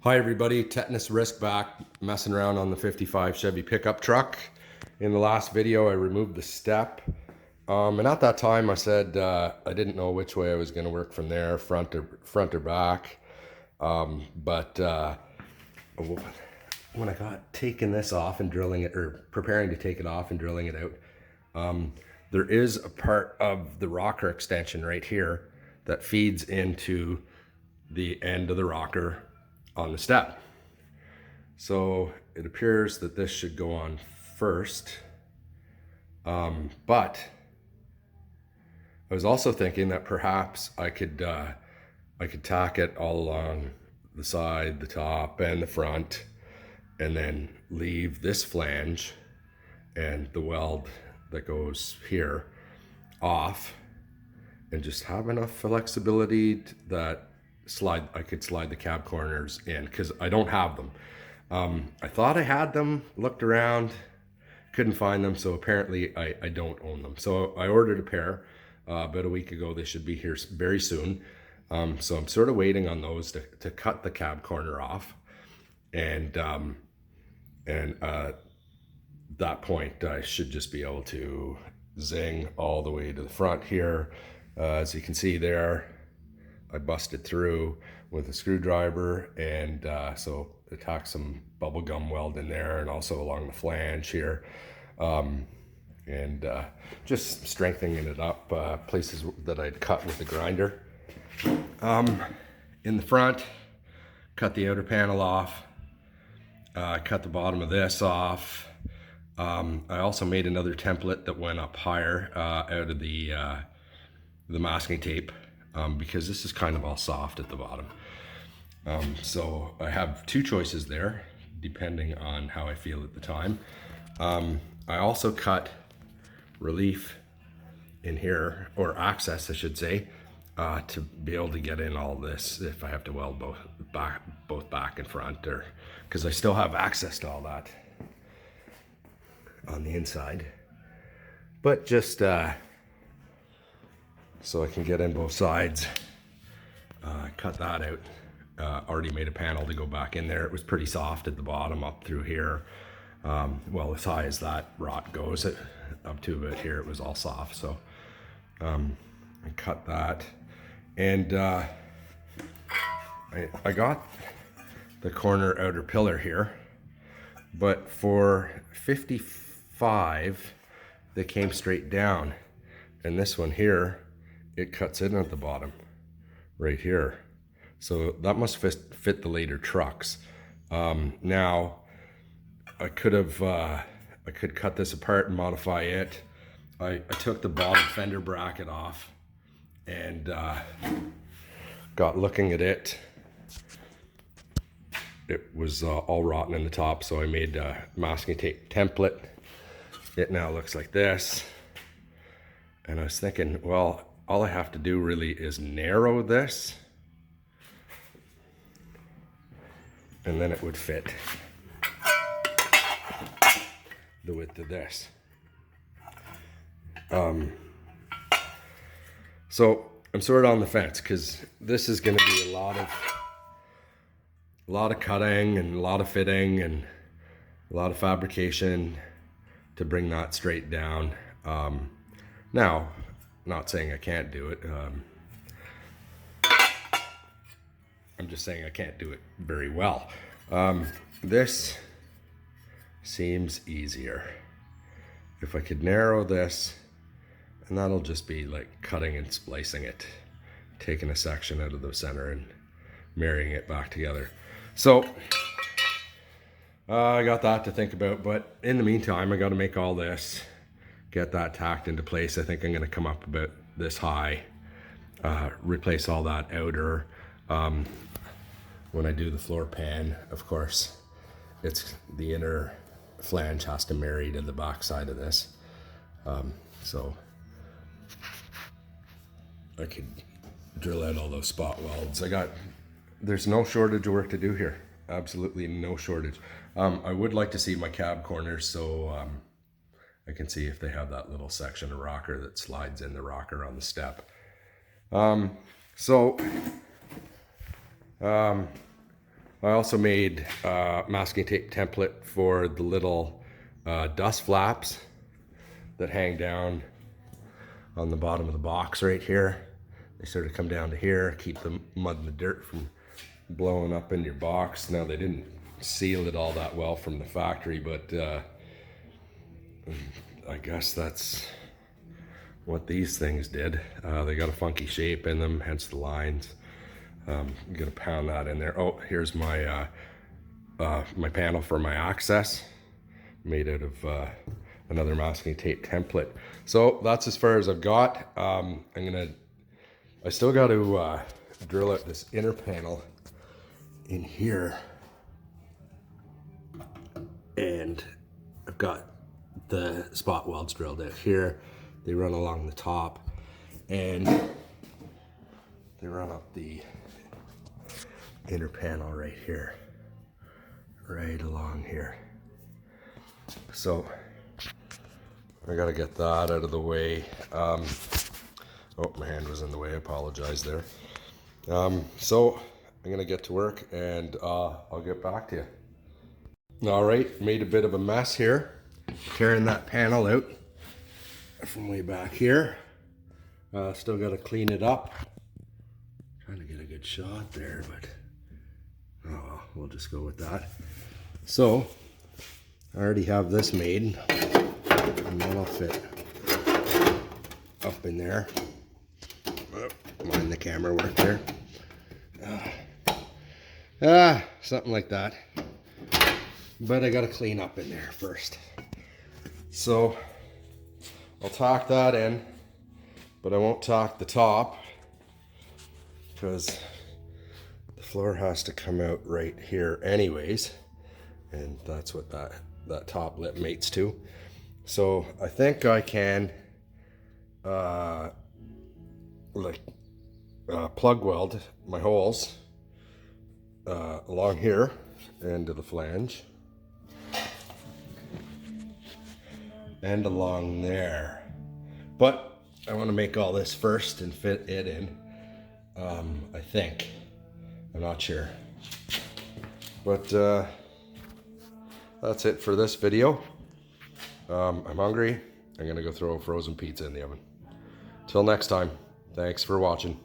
Hi everybody, tetanus risk back, messing around on the 55 Chevy pickup truck. In the last video I removed the step, and at that time I said I didn't know which way I was going to work from there, front or back. But when I got taking this off and drilling it, or preparing to take it off and drilling it out, there is a part of the rocker extension right here that feeds into the end of the rocker on the step. So it appears that this should go on first, but I was also thinking that perhaps I could tack it all along the side, the top, and the front, and then leave this flange and the weld that goes here off, and just have enough flexibility that I could slide the cab corners in, because I don't have them. I thought I had them, looked around, couldn't find them, so apparently I don't own them. So I ordered a pair about a week ago. They should be here very soon. So I'm sort of waiting on those to cut the cab corner off, and at that point I should just be able to zing all the way to the front here. As you can see there, I busted through with a screwdriver, and so I tacked some bubble gum weld in there, and also along the flange here, and just strengthening it up, places that I'd cut with the grinder. In the front, cut the outer panel off, cut the bottom of this off. I also made another template that went up higher out of the masking tape, because this is kind of all soft at the bottom. So I have two choices there, depending on how I feel at the time. I also cut relief in here, or access I should say, to be able to get in all this if I have to weld both back and front, or because I still have access to all that on the inside. But just so I can get in both sides, cut that out. Already made a panel to go back in there. It was pretty soft at the bottom up through here. Well, as high as that rot goes, up to it here, it was all soft. So I cut that, and I got the corner outer pillar here, but for 55 they came straight down, and this one here, it cuts in at the bottom right here. So that must fit the later trucks. Now I could cut this apart and modify it. I took the bottom fender bracket off, and got looking at it. It was all rotten in the top, so I made a masking tape template. It now looks like this. And I was thinking, well, all I have to do really is narrow this, and then it would fit the width of this. So I'm sort of on the fence, because this is going to be a lot of cutting and a lot of fitting and a lot of fabrication to bring that straight down. Now, not saying I can't do it. I'm just saying I can't do it very well. This seems easier. If I could narrow this, and that'll just be like cutting and splicing it, taking a section out of the center and marrying it back together. So I got that to think about, but in the meantime I got to make all this, get that tacked into place. I think I'm going to come up about this high, replace all that outer. When I do the floor pan, of course, it's the inner flange has to marry to the back side of this. So I could drill out all those spot welds. There's no shortage of work to do here. Absolutely no shortage. I would like to see my cab corners, so I can see if they have that little section of rocker that slides in the rocker on the step. I also made masking tape template for the little dust flaps that hang down on the bottom of the box right here. They sort of come down to here, keep the mud and the dirt from blowing up in your box. Now they didn't seal it all that well from the factory, but I guess that's what these things did. They got a funky shape in them, hence the lines. I'm gonna pound that in there. Oh, here's my my panel for my access, made out of another masking tape template. So that's as far as I've got. I still got to drill out this inner panel in here, and I've got the spot welds drilled out here. They run along the top and they run up the inner panel right here, right along here. So I gotta get that out of the way. Oh, my hand was in the way, I apologize there. So I'm gonna get to work and I'll get back to you. All right, made a bit of a mess here, tearing that panel out from way back here. Still gotta clean it up. Trying to get a good shot there, but oh well, we'll just go with that. So I already have this made, and that'll fit up in there. Mind the camera work there. Something like that. But I gotta clean up in there first. So I'll tack that in, but I won't tack the top because the floor has to come out right here anyways, and that's what that top lip mates to. So I think I can plug weld my holes along here into the flange and along there, but I want to make all this first and fit it in. I think, I'm not sure, but that's it for this video. I'm hungry. I'm gonna go throw a frozen pizza in the oven. Till next time, thanks for watching.